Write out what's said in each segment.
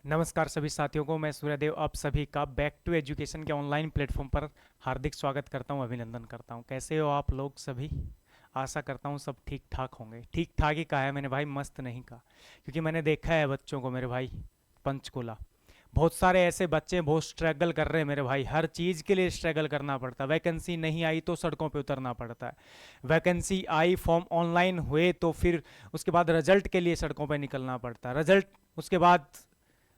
नमस्कार सभी साथियों को। मैं सूर्यदेव आप सभी का बैक टू एजुकेशन के ऑनलाइन प्लेटफॉर्म पर हार्दिक स्वागत करता हूं, अभिनंदन करता हूं। कैसे हो आप लोग सभी? आशा करता हूं सब ठीक ठाक होंगे। ठीक ठाक ही कहा है मैंने भाई, मस्त नहीं कहा, क्योंकि मैंने देखा है बच्चों को मेरे भाई पंचकुला। बहुत सारे ऐसे बच्चे बहुत स्ट्रगल कर रहे हैं मेरे भाई, हर चीज़ के लिए स्ट्रगल करना पड़ता है। वैकेंसी नहीं आई तो सड़कों पे उतरना पड़ता है, वैकेंसी आई फॉर्म ऑनलाइन हुए तो फिर उसके बाद रिजल्ट के लिए सड़कों पे निकलना पड़ता है, रिजल्ट उसके बाद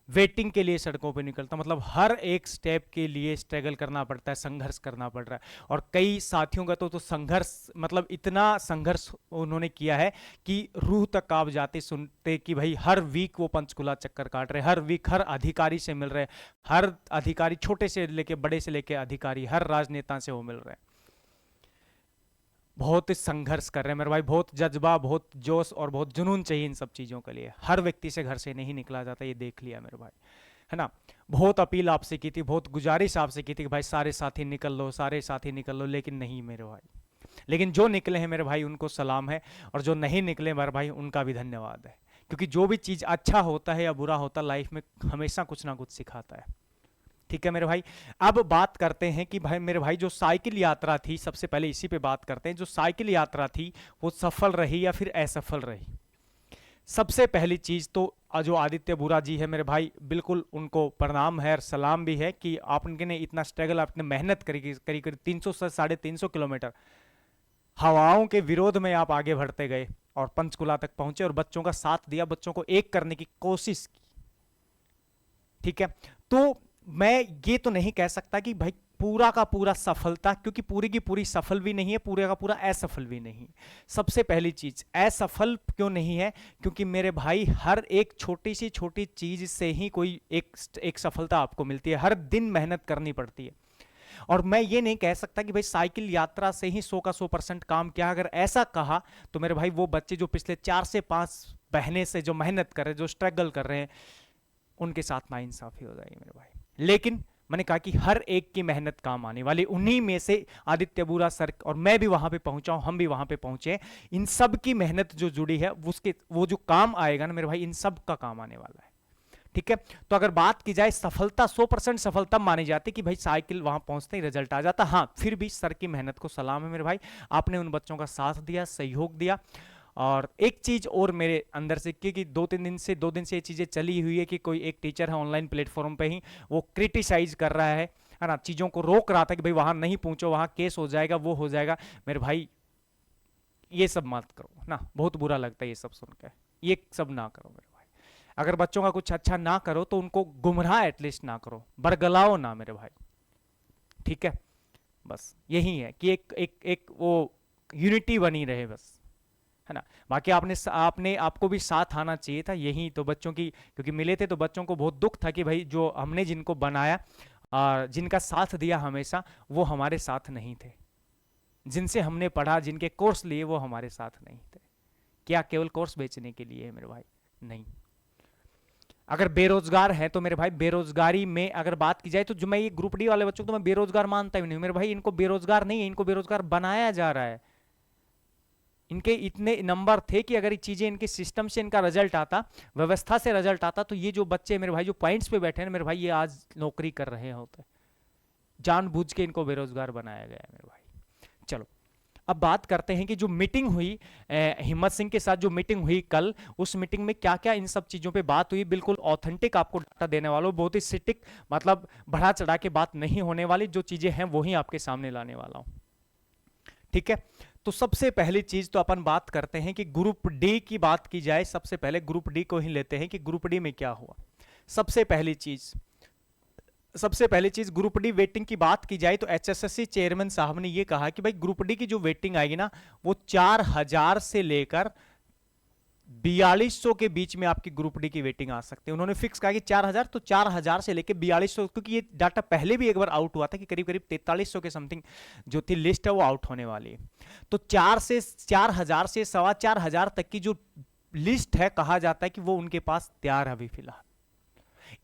वेटिंग के लिए सड़कों पे निकलता, मतलब हर एक स्टेप के लिए स्ट्रगल करना पड़ता है, संघर्ष करना पड़ रहा है। और कई साथियों का तो संघर्ष, मतलब इतना संघर्ष उन्होंने किया है कि रूह तक कांप जाते सुनते कि भाई हर वीक वो पंचकुला चक्कर काट रहे, हर वीक हर अधिकारी से मिल रहे, हर अधिकारी छोटे से लेके बड़े से लेके अधिकारी हर राजनेता से वो मिल रहे हैं। बहुत संघर्ष कर रहे हैं मेरे भाई, बहुत जज्बा, बहुत जोश और बहुत जुनून चाहिए इन सब चीज़ों के लिए। हर व्यक्ति से घर से नहीं निकला जाता, ये देख लिया मेरे भाई, है ना। बहुत अपील आपसे की थी, बहुत गुजारिश आपसे की थी कि भाई सारे साथी निकल लो, सारे साथी निकल लो, लेकिन नहीं मेरे भाई। लेकिन जो निकले हैं मेरे भाई उनको सलाम है, और जो नहीं निकले मेरे भाई उनका भी धन्यवाद है। क्योंकि जो भी चीज़ अच्छा होता है या बुरा होता है लाइफ में हमेशा कुछ ना कुछ सिखाता है। ठीक है मेरे भाई। अब बात करते हैं कि भाई मेरे भाई जो साइकिल यात्रा थी, सबसे पहले इसी पे बात करते हैं। जो साइकिल यात्रा थी वो सफल रही या फिर असफल रही? सबसे पहली चीज तो जो आदित्य बुरा जी है मेरे भाई, बिल्कुल उनको प्रणाम है और सलाम भी है कि आपने इतना स्ट्रगल, आपने मेहनत करी करीब करीब 300 से 350 किलोमीटर हवाओं के विरोध में आप आगे बढ़ते गए और पंचकुला तक पहुंचे और बच्चों का साथ दिया, बच्चों को एक करने की कोशिश की। ठीक है, तो मैं ये तो नहीं कह सकता कि भाई पूरा का पूरा सफलता, क्योंकि पूरी की पूरी सफल भी नहीं है, पूरे का पूरा असफल भी नहीं है। सबसे पहली चीज, असफल क्यों नहीं है? क्योंकि मेरे भाई हर एक छोटी सी छोटी चीज से ही कोई एक सफलता आपको मिलती है, हर दिन मेहनत करनी पड़ती है। और मैं ये नहीं कह सकता कि भाई साइकिल यात्रा से ही 100% काम किया। अगर ऐसा कहा तो मेरे भाई वो बच्चे जो पिछले 4 से 5 महीने से जो मेहनत कर रहे हैं, जो स्ट्रगल कर रहे हैं, उनके साथ नाइंसाफी हो जाएगी मेरे भाई। लेकिन मैंने कहा कि हर एक की मेहनत काम आने वाली, उन्हीं में से आदित्य बुरा सर और मैं भी वहां पे पहुंचा हूं, हम भी वहां पे पहुंचे। इन सब की मेहनत जो जुड़ी है उसके वो जो काम आएगा ना मेरे भाई, इन सब का काम आने वाला है। ठीक है, तो अगर बात की जाए सफलता, 100% सफलता मानी जाती कि भाई साइकिल वहां पहुंचते ही रिजल्ट आ जाता। हाँ, फिर भी सर की मेहनत को सलाम है मेरे भाई, आपने उन बच्चों का साथ दिया, सहयोग दिया। और एक चीज और मेरे अंदर से, क्योंकि 2 दिन से ये चीजें चली हुई है कि कोई एक टीचर है ऑनलाइन प्लेटफॉर्म पे ही वो क्रिटिसाइज कर रहा है ना, चीजों को रोक रहा था कि भाई वहां नहीं पहुंचो, वहां केस हो जाएगा, वो हो जाएगा। मेरे भाई ये सब मत करो ना, बहुत बुरा लगता है ये सब सुन के। ये सब ना करो मेरे भाई। अगर बच्चों का कुछ अच्छा ना करो तो उनको गुमराह एटलीस्ट ना करो, बरगलाओ ना मेरे भाई। ठीक है, बस यही है कि एक एक एक वो यूनिटी बनी रहे बस, है ना। बाकी आपने आपने आपको भी साथ आना चाहिए था, यही तो बच्चों की, क्योंकि मिले थे तो बच्चों को बहुत दुख था कि भाई जो हमने जिनको बनाया और जिनका साथ दिया हमेशा, वो हमारे साथ नहीं थे। जिनसे हमने पढ़ा, जिनके कोर्स लिए, वो हमारे साथ नहीं थे। क्या केवल कोर्स बेचने के लिए है मेरे भाई? नहीं। अगर बेरोजगार है तो मेरे भाई बेरोजगारी में अगर बात की जाए तो जो मैं ये ग्रुप डी वाले बच्चों को तो मैं बेरोजगार मानता ही नहीं मेरे भाई। इनको बेरोजगार नहीं है, इनको बेरोजगार बनाया जा रहा है। इनके इतने नंबर थे कि अगर ये चीजें इनके सिस्टम से इनका रिजल्ट आता, व्यवस्था से रिजल्ट आता, तो ये जो बच्चे मेरे भाई जो पॉइंट्स पे बैठे हैं मेरे भाई, ये आज नौकरी कर रहे होते। जानबूझ के इनको बेरोजगार बनाया गया है मेरे भाई। चलो, अब बात करते हैं कि जो मीटिंग हुई हिम्मत सिंह के साथ, जो मीटिंग हुई कल, उस मीटिंग में क्या क्या इन सब चीजों पे बात हुई। बिल्कुल ऑथेंटिक आपको डाटा देने वाला हूं, बहुत ही सिटिक, मतलब बढ़ा चढ़ा के बात नहीं होने वाली, जो चीजें हैं वही आपके सामने लाने वाला हूं। ठीक है, तो सबसे पहली चीज तो अपन बात करते हैं कि ग्रुप डी की बात की जाए। सबसे पहले ग्रुप डी को ही लेते हैं कि ग्रुप डी में क्या हुआ। सबसे पहली चीज सबसे पहली चीज ग्रुप डी वेटिंग की बात की जाए तो एचएसएससी चेयरमैन साहब ने ये कहा कि भाई ग्रुप डी की जो वेटिंग आएगी ना, वो 4000 से लेकर 4200 के बीच में आपकी ग्रुप डी की वेटिंग आ सकती है। उन्होंने फिक्स कहा कि 4000, तो 4000 से लेकर 4200, क्योंकि ये डाटा पहले भी एक बार आउट हुआ था कि करीब करीब 4300 के समथिंग जो थी लिस्ट है वो आउट होने वाली है। तो 4000 से 4500 तक की जो लिस्ट है, कहा जाता है कि वो उनके पास तैयार है अभी फिलहाल।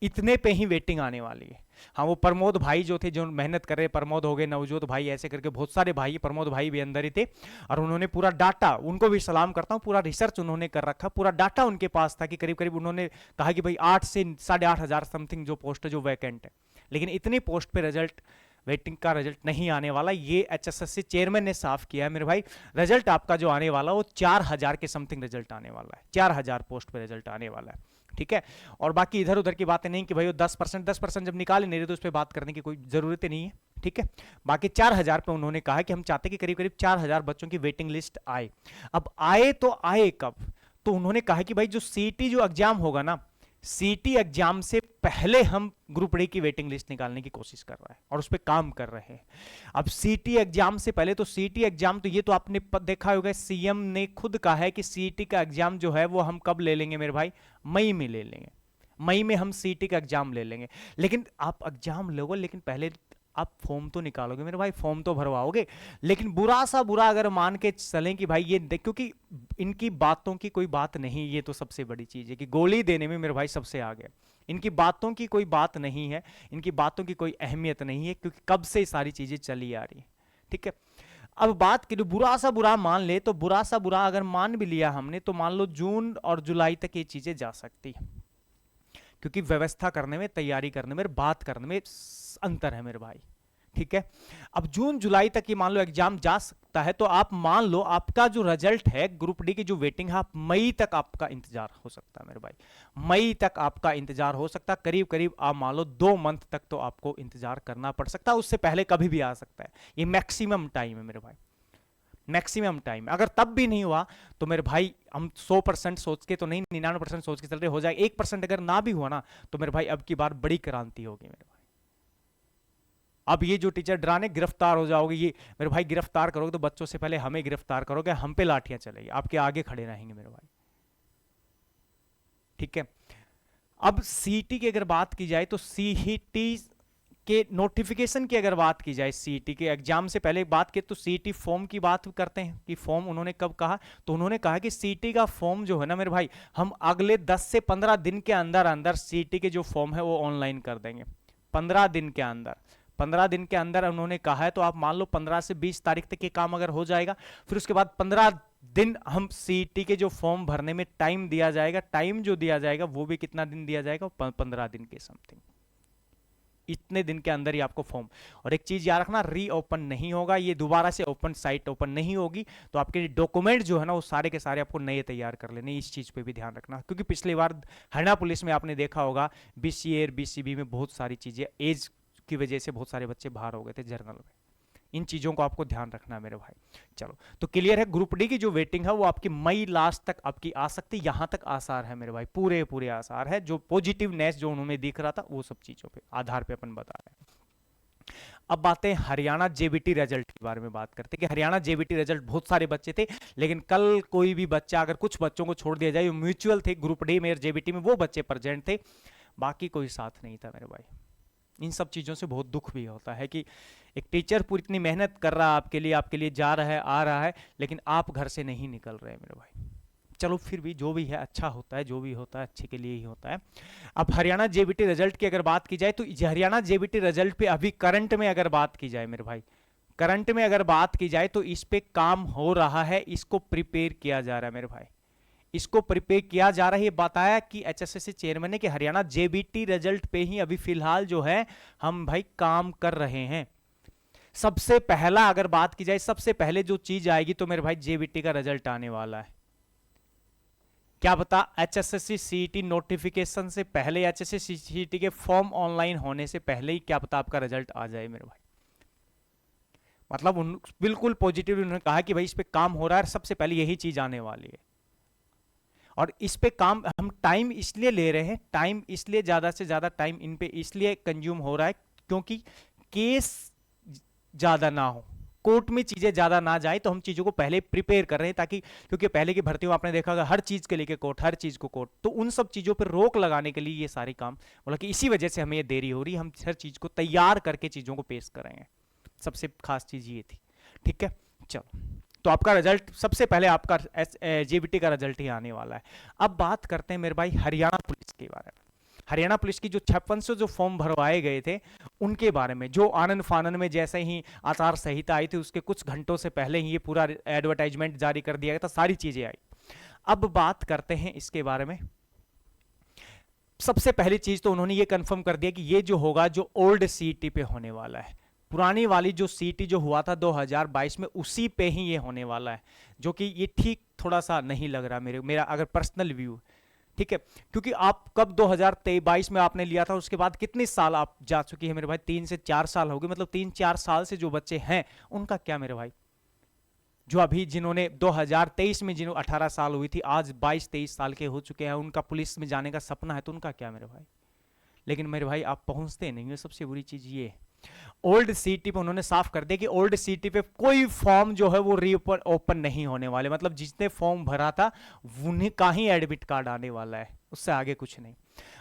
इतने पे ही वेटिंग आने वाली है। हाँ, वो प्रमोद भाई जो थे, जो मेहनत कर रहे, प्रमोद हो गए, नवजोत भाई, ऐसे करके बहुत सारे भाई, प्रमोद भाई भी अंदर ही थे, और उन्होंने पूरा डाटा, उनको भी सलाम करता हूँ, पूरा रिसर्च उन्होंने कर रखा, पूरा डाटा उनके पास था कि करीब करीब उन्होंने कहा कि भाई 8 से 8,500 समथिंग जो पोस्ट जो वैकेंट है, लेकिन इतनी पोस्ट पे रिजल्ट, वेटिंग का रिजल्ट नहीं आने वाला। ये एचएसएससी चेयरमैन ने साफ किया है मेरे भाई, रिजल्ट आपका जो आने वाला वो 4,000 के समथिंग रिजल्ट आने वाला है, 4,000 पोस्ट पे रिजल्ट आने वाला है, ठीक है। और बाकी इधर उधर की बातें नहीं कि भाई वो 10% जब निकाले नहीं रहे तो उस पर बात करने की कोई जरूरत ही नहीं है, ठीक है। बाकी 4,000 पे उन्होंने कहा कि हम चाहते कि करीब करीब 4,000 बच्चों की वेटिंग लिस्ट आए। अब आए तो आए कब, तो उन्होंने कहा कि भाई जो सीटी जो एग्जाम होगा ना, सीटी एग्जाम से पहले हम ग्रुप डी की वेटिंग लिस्ट निकालने की कोशिश कर रहा है और उस पर काम कर रहे हैं। अब सीटी एग्जाम से पहले, तो सीटी एग्जाम तो ये तो आपने देखा होगा, सीएम ने खुद कहा है कि सीटी का एग्जाम जो है वो हम कब ले लेंगे मेरे भाई, मई में ले लेंगे, मई में हम सीटी का एग्जाम ले लेंगे। लेकिन आप एग्जाम लोगे, लेकिन पहले आप फॉर्म तो निकालोगे मेरे भाई, फॉर्म तो भरवाओगे। लेकिन बुरा सा बुरा अगर मान के चलें कि भाई ये क्योंकि इनकी बातों की कोई बात नहीं, ये तो सबसे बड़ी चीज है कि गोली देने में मेरे भाई सबसे आगे, इनकी बातों की कोई बात नहीं है, इनकी बातों की कोई अहमियत नहीं है, क्योंकि कब से सारी चीजें चली आ रही है, ठीक है। अब बात करें बुरा सा बुरा मान ले, तो बुरा सा बुरा अगर मान भी लिया हमने, तो मान लो जून और जुलाई तक ये चीजें जा सकती है, क्योंकि व्यवस्था करने में, तैयारी करने में, बात करने में अंतर है मेरे भाई, ठीक है। अब जून जुलाई तक ये मान लो एग्जाम जा सकता है, तो आप मान लो आपका जो रिजल्ट है ग्रुप डी की जो वेटिंग है, आप मई तक आपका इंतजार हो सकता है मेरे भाई, मई तक आपका इंतजार हो सकता है, करीब करीब आप मान लो 2 मंथ तक तो आपको इंतजार करना पड़ सकता है, उससे पहले कभी भी आ सकता है, ये मैक्सिमम टाइम है मेरे भाई, मैक्सिमम टाइम। अगर तब भी नहीं हुआ तो मेरे भाई हम 100% सोच के तो नहीं, 99% सोच के चल रहे, हो जाए 1% अगर ना भी हुआ ना, तो मेरे भाई अब की बार बड़ी क्रांति होगी मेरे भाई। अब ये जो टीचर डराने गिरफ्तार हो जाओगे, ये मेरे भाई गिरफ्तार करोगे तो बच्चों से पहले हमें गिरफ्तार करोगे, हम पे लाठियां चलेगी, आपके आगे खड़े रहेंगे मेरे भाई, ठीक है। अब सीटी की अगर बात की जाए, तो सीईटी के नोटिफिकेशन की अगर बात की जाए, सीईटी के एग्जाम से पहले बात की, तो सीईटी फॉर्म की बात करते हैं कि फॉर्म उन्होंने कब कहा, तो उन्होंने कहा कि सीईटी का फॉर्म जो है ना मेरे भाई, हम अगले 10 से 15 दिन के अंदर अंदर सीईटी के जो फॉर्म है वो ऑनलाइन कर देंगे, 15 दिन के अंदर, 15 दिन के अंदर उन्होंने कहा है। तो आप मान लो 15 से 20 तारीख तक ये काम अगर हो जाएगा, फिर उसके बाद 15 दिन हम सीईटी के जो फॉर्म भरने में टाइम दिया जाएगा, टाइम जो दिया जाएगा वो भी कितना दिन दिया जाएगा, 15 दिन के समथिंग, इतने दिन के अंदर ही आपको फॉर्म। और एक चीज याद रखना, रीओपन नहीं होगा, ये दोबारा से ओपन साइट ओपन नहीं होगी, तो आपके डॉक्यूमेंट जो है ना वो सारे के सारे आपको नए तैयार कर लेने, इस चीज पे भी ध्यान रखना। क्योंकि पिछली बार हरियाणा पुलिस में आपने देखा होगा, बीसीए और बीसीबी में बहुत सारी चीजें एज की वजह से बहुत सारे बच्चे बाहर हो गए थे जर्नल में, इन चीजों को आपको ध्यान रखना है मेरे भाई। चलो, तो क्लियर है, ग्रुप डी की जो वेटिंग है वो आपकी मई लास्ट तक आपकी आ सकती, यहां तक आसार है मेरे भाई, पूरे पूरे आसार है, जो पॉजिटिवनेस जो उन्होंने दिख रहा था वो सब चीजों पे आधार पे अपन बता रहे हैं। अब बातें हरियाणा जेबीटी रिजल्ट के बारे में बात करते हैं कि हरियाणा जेबीटी रिजल्ट बहुत सारे बच्चे थे, लेकिन कल कोई भी बच्चा, अगर कुछ बच्चों को छोड़ दिया जाए, म्यूचुअल थे ग्रुप डी में और जेबीटी में, वो बच्चे प्रेजेंट थे, बाकी कोई साथ नहीं था मेरे भाई। इन सब चीज़ों से बहुत दुख भी होता है कि एक टीचर पूरी इतनी मेहनत कर रहा है आपके लिए जा रहा है, आ रहा है, लेकिन आप घर से नहीं निकल रहे मेरे भाई। चलो फिर भी जो भी है अच्छा होता है, जो भी होता है अच्छे के लिए ही होता है। अब हरियाणा जेबीटी रिजल्ट की अगर बात की जाए, तो हरियाणा जेबीटी रिजल्ट पे अभी करंट में अगर बात की जाए मेरे भाई, करंट में अगर बात की जाए, तो इस पे काम हो रहा है, इसको प्रिपेयर किया जा रहा है मेरे भाई, इसको प्रिपेयर किया जा रहा है। ये बताया कि एचएसएससी चेयरमैन ने कि हरियाणा जेबीटी रिजल्ट पे ही अभी फिलहाल जो है हम भाई काम कर रहे हैं। सबसे पहला अगर बात की जाए, सबसे पहले जो चीज आएगी तो मेरे भाई जेबीटी का रिजल्ट आने वाला है। क्या पता एचएसएससी सीईटी नोटिफिकेशन से पहले, एचएसएससी सीईटी के फॉर्म ऑनलाइन होने से पहले ही क्या पता आपका रिजल्ट आ जाए मेरे भाई। मतलब बिल्कुल पॉजिटिव उन्होंने कहा कि भाई इस पे काम हो रहा है, सबसे पहले यही चीज आने वाली है। और इस पे काम हम टाइम इसलिए ले रहे हैं, टाइम इसलिए ज्यादा से ज्यादा टाइम इन पे इसलिए कंज्यूम हो रहा है क्योंकि केस ज्यादा ना हो, कोर्ट में चीजें ज्यादा ना जाए, तो हम चीजों को पहले प्रिपेयर कर रहे हैं ताकि, क्योंकि पहले की भर्तियों आपने देखा होगा हर चीज के लेके कोर्ट, हर चीज को कोर्ट, तो उन सब चीजों पर रोक लगाने के लिए ये सारे काम, बोला कि इसी वजह से हमें ये देरी हो रही है, हम हर चीज को तैयार करके चीजों को पेश करेंगे, सबसे खास चीज ये थी, ठीक है। चलो, तो आपका रिजल्ट सबसे पहले आपका जेबीटी का रिजल्ट ही आने वाला है। अब बात करते हैं मेरे भाई हरियाणा पुलिस के बारे में। हरियाणा पुलिस की जो 5600 जो फॉर्म भरवाए गए थे उनके बारे में, जो आनन फानन में जैसे ही आचार संहिता आई थी उसके कुछ घंटों से पहले ही ये पूरा एडवर्टाइजमेंट जारी कर दिया गया था, सारी चीजें आई। अब बात करते हैं इसके बारे में। सबसे पहली चीज तो उन्होंने ये कंफर्म कर दिया कि ये जो होगा जो ओल्ड सीईटी पे होने वाला है, पुरानी वाली जो सीईटी जो हुआ था 2022 में उसी पे ही ये होने वाला है, जो कि ये ठीक थोड़ा सा नहीं लग रहा मेरा अगर पर्सनल व्यू, ठीक है। क्योंकि आप कब 2022 में आपने लिया था, उसके बाद कितने साल आप जा चुकी है मेरे भाई, 3 से 4 साल हो गए, मतलब 3-4 साल से जो बच्चे हैं उनका क्या मेरे भाई, जो अभी जिन्होंने 2023 में जिन्होंने 18 साल हुई थी आज 22-23 साल के हो चुके हैं, उनका पुलिस में जाने का सपना है, तो उनका क्या मेरे भाई। लेकिन मेरे भाई आप पहुंचते नहीं है, सबसे बुरी चीज ये है। ओल्ड सीटी पे उन्होंने साफ कर दिया कि ओल्ड सीटी पे कोई फॉर्म जो है वो रीओपन ओपन नहीं होने वाले, मतलब जिसने फॉर्म भरा था उन्हीं का ही एडमिट कार्ड आने वाला है, उससे आगे कुछ नहीं।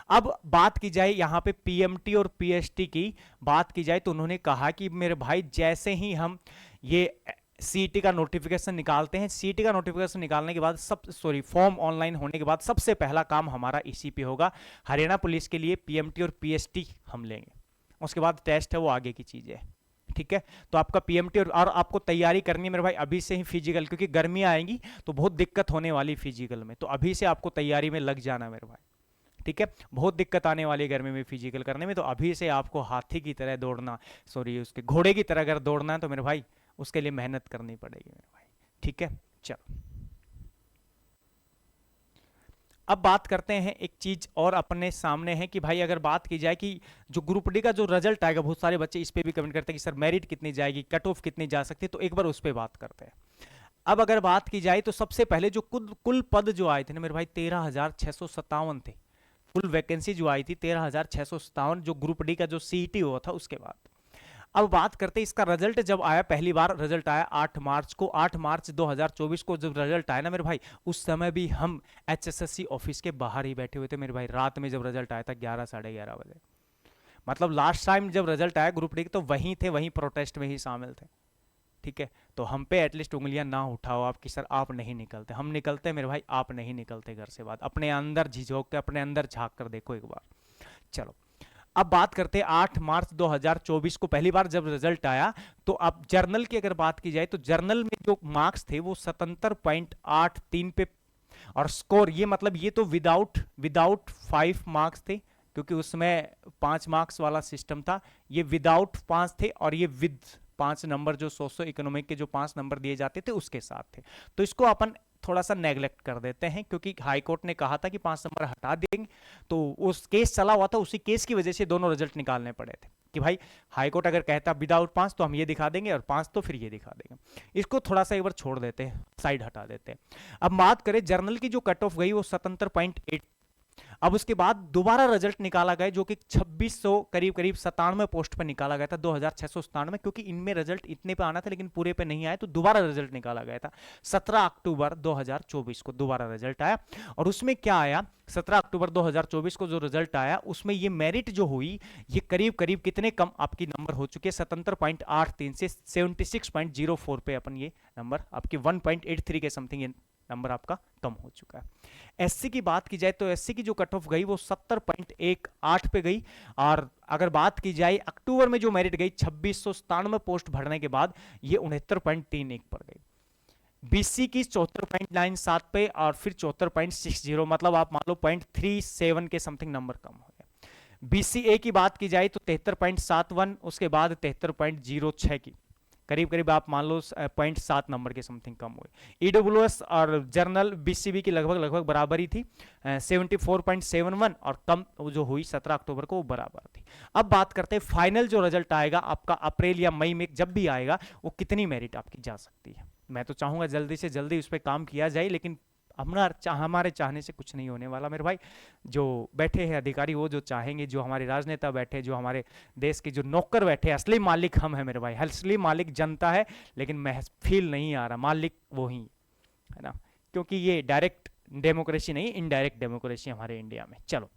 अब बात की जाए यहाँ पे पीएमटी और पीएसटी की बात की जाए तो उन्होंने कहा कि मेरे भाई जैसे ही हम ये सीईटी का नोटिफिकेशन निकालते हैं, सीईटी का नोटिफिकेशन निकालने के बाद फॉर्म ऑनलाइन होने के बाद सबसे पहला काम हमारा इसी पे होगा। हरियाणा पुलिस के लिए पीएमटी और पीएसटी हम लेंगे, उसके बाद टेस्ट है वो आगे की चीज है, ठीक है। तो आपका पीएमटी और आपको तैयारी करनी है मेरे भाई अभी से ही फिजिकल, क्योंकि गर्मियां आएंगी तो बहुत दिक्कत होने वाली फिजिकल में, तो अभी से आपको तैयारी में लग जाना मेरे भाई, ठीक है। बहुत दिक्कत आने वाली है गर्मी में फिजिकल करने में, तो अभी से आपको हाथी की तरह दौड़ना, उसके घोड़े की तरह अगर दौड़ना है तो मेरे भाई उसके लिए मेहनत करनी पड़ेगी मेरे भाई, ठीक है। चलो अब बात करते हैं, एक चीज और अपने सामने है कि भाई अगर बात की जाए कि जो ग्रुप डी का जो रिजल्ट आएगा, बहुत सारे बच्चे इस पे भी कमेंट करते हैं कि सर मेरिट कितनी जाएगी, कट ऑफ कितनी जा सकती है, तो एक बार उस पर बात करते हैं। अब अगर बात की जाए तो सबसे पहले जो कुल पद जो आए थे ना मेरे भाई 13,657 थे, कुल वैकेंसी जो आई थी 13,657, जो ग्रुप डी का जो सीईटी हुआ था उसके बाद। अब बात करते हैं इसका रिजल्ट जब आया, पहली बार रिजल्ट आया 8 मार्च को, 8 मार्च 2024 को जब रिजल्ट आया ना मेरे भाई, उस समय भी हम एचएसएससी ऑफिस के बाहर ही बैठे हुए थे मेरे भाई, रात में जब रिजल्ट आया था 11-11:30 बजे, मतलब लास्ट टाइम जब रिजल्ट आया ग्रुप डी तो वहीं थे, वहीं प्रोटेस्ट में ही शामिल थे, ठीक है। तो हम पे एटलीस्ट उंगलियां ना उठाओ आप कि सर आप नहीं निकलते, हम निकलते मेरे भाई, आप नहीं निकलते घर से बात, अपने अंदर झिझोक के अपने अंदर झांक कर देखो एक बार। चलो अब बात करते हैं 8 मार्च 2024 को पहली बार जब रिजल्ट आया, तो अब जर्नल की अगर बात की जाए तो जर्नल में जो मार्क्स थे वो 77.83 पे, और स्कोर ये मतलब ये तो विदाउट 5 मार्क्स थे, क्योंकि उसमें 5 मार्क्स वाला सिस्टम था, ये विदाउट 5 थे, और ये विद 5 नंबर जो सोशो इकोनॉमिक के जो 5 नंबर दिए जाते थे उसके साथ थे। तो इसको अपन थोड़ा सा नेग्लेक्ट कर देते हैं, क्योंकि हाई कोर्ट ने कहा था कि 5 नंबर हटा देंगे, तो उस केस चला हुआ था, उसी केस की वजह से दोनों रिजल्ट निकालने पड़े थे कि भाई हाई कोर्ट अगर कहता विदाउट 5 तो हम ये दिखा देंगे, और 5 तो फिर ये दिखा देंगे। इसको थोड़ा सा एक बार छोड़ देते हैं, साइड हटा देते हैं। अब बात करें जर्नल की जो कट ऑफ गई वो 77.8, अब उसके बाद दोबारा रिजल्ट निकाला गया जो कि 2600 करीब 97 पोस्ट पर निकाला गया था, 2697, क्योंकि इनमें रिजल्ट इतने पे आना था लेकिन पूरे पे नहीं आया, तो दोबारा रिजल्ट निकाला गया था 17 अक्टूबर 2024 को दोबारा रिजल्ट आया। और उसमें क्या आया, 17 अक्टूबर 2024 को जो रिजल्ट आया उसमें ये मेरिट जो हुई ये करीब करीब कितने कम आपकी नंबर हो चुके हैं, 77.83 से 76.04 पे अपन ये नंबर आपकी 1.83 के समथिंग नंबर आपका कम हो चुका है। एससी की बात की जाए तो एससी की जो कट ऑफ गई वो 70.18 पे गई, और अगर बात की जाए अक्टूबर में जो मेरिट गई 2697 पोस्ट भरने के बाद ये 69.31 पर गई। बीसी की 74.97 पे, और फिर 74.60, मतलब आप मान लो 0.37 के समथिंग नंबर कम हो गया। बीसीए की बात की जाए तो 73.71, उसके बाद 73.06 की करीब करीब आप मान लो 0.7 नंबर के समथिंग कम हुए। ईडब्ल्यूएस और जर्नल बीसीबी की लगभग बराबरी थी, 74.71, और कम जो हुई 17 अक्टूबर को वो बराबर थी। अब बात करते हैं फाइनल जो रिजल्ट आएगा आपका अप्रैल या मई में जब भी आएगा, वो कितनी मेरिट आपकी जा सकती है। मैं तो चाहूंगा जल्दी से जल्दी उस पर काम किया जाए, लेकिन हमारे चाहने से कुछ नहीं होने वाला मेरे भाई। जो बैठे हैं अधिकारी वो जो चाहेंगे, जो हमारे राजनेता बैठे, जो हमारे देश के जो नौकर बैठे, असली मालिक हम हैं मेरे भाई, असली मालिक जनता है, लेकिन फील नहीं आ रहा मालिक वो ही है ना, क्योंकि ये डायरेक्ट डेमोक्रेसी नहीं इनडायरेक्ट डेमोक्रेसी हमारे इंडिया में। चलो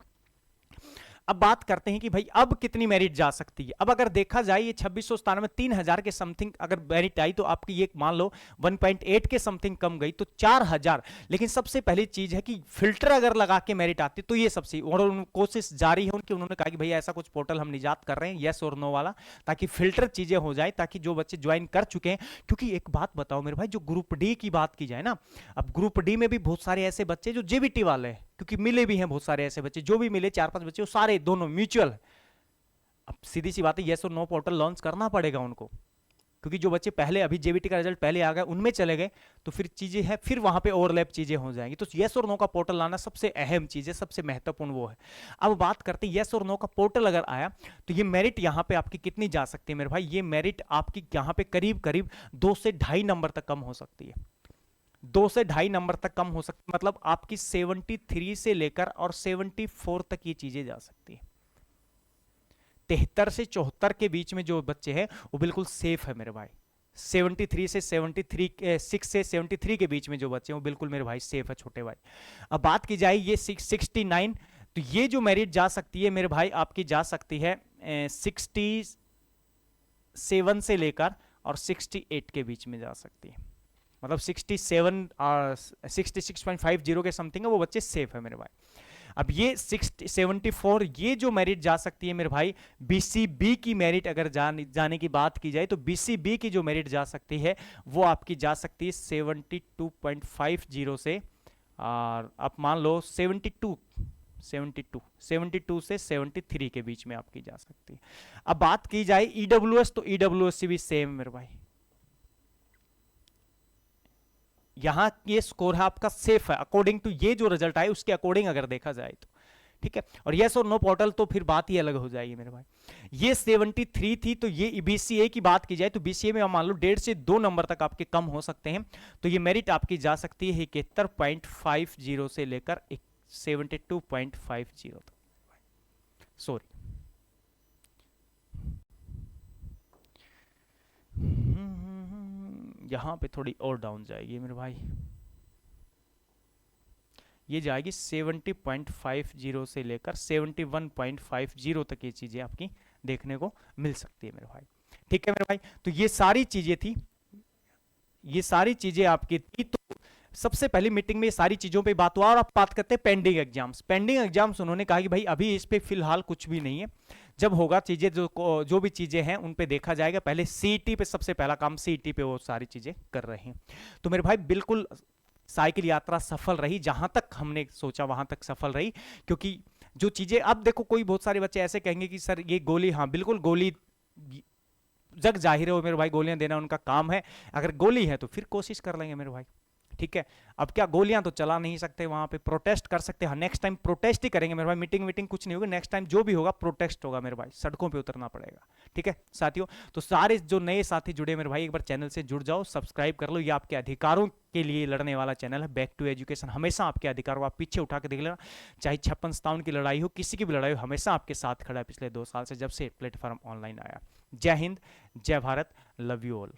अब बात करते हैं कि भाई अब कितनी मेरिट जा सकती है। अब अगर देखा जाए ये 2697 में 3000 के समथिंग अगर मेरिट आई तो आपकी ये मान लो 1.8 के समथिंग कम गई तो 4000। लेकिन सबसे पहली चीज है कि फिल्टर अगर लगा के मेरिट आती तो ये सबसे, और कोशिश जारी है उनकी, उन्होंने कहा कि भैया ऐसा कुछ पोर्टल हम निजात कर रहे हैं यस और नो वाला, ताकि फिल्टर चीजें हो जाए, ताकि जो बच्चे ज्वाइन कर चुके हैं। क्योंकि एक बात बताओ मेरे भाई, जो ग्रुप डी की बात की जाए ना, अब ग्रुप डी में भी बहुत सारे ऐसे बच्चे जो जेबीटी वाले हैं, क्योंकि मिले भी हैं बहुत सारे ऐसे बच्चे, जो भी मिले 4-5 बच्चे वो सारे दोनों म्यूचुअल। अब सीधी सी बात है, यस और नो पोर्टल लॉन्च करना पड़ेगा उनको, क्योंकि जो बच्चे पहले अभी जेबीटी का रिजल्ट पहले आ गए उनमें चले गए तो फिर चीजें हैं, फिर वहां पे ओवरलैप चीजें हो जाएंगी। तो यस और नो का पोर्टल लाना सबसे अहम चीज है, सबसे महत्वपूर्ण वो है। अब बात करते हैं यस और नो का पोर्टल अगर आया तो ये मेरिट यहाँ पे आपकी कितनी जा सकती है मेरे भाई, ये मेरिट आपकी यहाँ पे करीब करीब 2 से 2.5 नंबर तक कम हो सकती है। 2 से 2.5 नंबर तक कम हो सकती है, मतलब आपकी 73 से लेकर और 74 तक ये चीजें जा सकती है। 73 से 74 के बीच में जो बच्चे हैं वो बिल्कुल सेफ है मेरे भाई। 73 से 73 6 से 73 के बीच में जो बच्चे हैं वो बिल्कुल मेरे भाई सेफ है छोटे भाई। अब बात की जाए ये 69, तो ये जो मेरिट जा सकती है मेरे भाई आपकी जा सकती है 67 से लेकर और 68 के बीच में जा सकती है, मतलब 66.50 के समथिंग है वो बच्चे सेफ है मेरे भाई। अब ये 74 ये जो मेरिट जा सकती है मेरे भाई, बीसीबी की मेरिट अगर जाने की बात की जाए तो बीसीबी की जो मेरिट जा सकती है वो आपकी जा सकती है 72.50 से, और आप मान लो 72 से 73 के बीच में आपकी जा सकती है। अब बात की जाए ईडब्ल्यूएस, तो ईडब्ल्यूएस भी सेम मेरे भाई, यहां ये स्कोर है आपका सेफ है अकॉर्डिंग टू ये जो रिजल्ट आए उसके अकॉर्डिंग अगर देखा जाए तो, ठीक है। और यस और नो पोर्टल तो फिर बात ही अलग हो जाएगी मेरे भाई। ये 73 थी, तो ये बीसीए की बात की जाए तो बीसीए में मान लो 1.5 से 2 नंबर तक आपके कम हो सकते हैं, तो ये मेरिट आपकी जा सकती है 71.50 से लेकर 72.50 तक। सॉरी, यहां पे थोड़ी और डाउन जाएगी मेरे भाई, ये जाएगी 70.50 से लेकर 71.50 तक ये चीजें आपकी देखने को मिल सकती है मेरे भाई, ठीक है मेरे भाई। तो ये सारी चीजें थी, ये सारी चीजें आपकी थी। तो सबसे पहली मीटिंग में ये सारी चीजों पे बात हुआ। और आप बात करते हैं पेंडिंग एग्जाम्स। पेंडिंग एग्जाम्स उन्होंने कहा कि भाई अभी इस पे फिलहाल कुछ भी नहीं है, जब होगा चीजें जो भी चीजें हैं उन पे देखा जाएगा। पहले सीईटी पे सबसे पहला काम, सीईटी पे वो सारी चीजें कर रहे हैं। तो मेरे भाई बिल्कुल साइकिल यात्रा सफल रही, जहां तक हमने सोचा वहां तक सफल रही। क्योंकि जो चीजें अब देखो, कोई बहुत सारे बच्चे ऐसे कहेंगे कि सर ये गोली, हाँ बिल्कुल गोली जग जाहिर है मेरे भाई, गोलियां देना उनका काम है। अगर गोली है तो फिर कोशिश कर लेंगे मेरे भाई, ठीक है। अब क्या गोलियां तो चला नहीं सकते, वहां पे प्रोटेस्ट कर सकते हैं। नेक्स्ट टाइम प्रोटेस्ट ही करेंगे मेरे भाई, मीटिंग मीटिंग कुछ नहीं होगी। नेक्स्ट टाइम जो भी होगा प्रोटेस्ट होगा मेरे भाई, सड़कों पे उतरना पड़ेगा, ठीक है साथियों। तो सारे जो नए साथी जुड़े मेरे भाई, एक बार चैनल से जुड़ जाओ, सब्सक्राइब कर लो। ये आपके अधिकारों के लिए लड़ने वाला चैनल है, बैक टू एजुकेशन। हमेशा आपके अधिकारों आप पीछे उठा के देख लेना, चाहे 56-57 की लड़ाई हो, किसी की भी लड़ाई हो, हमेशा आपके साथ खड़ा है पिछले 2 साल से, जब से प्लेटफॉर्म ऑनलाइन आया। जय हिंद, जय भारत, लव यू ऑल।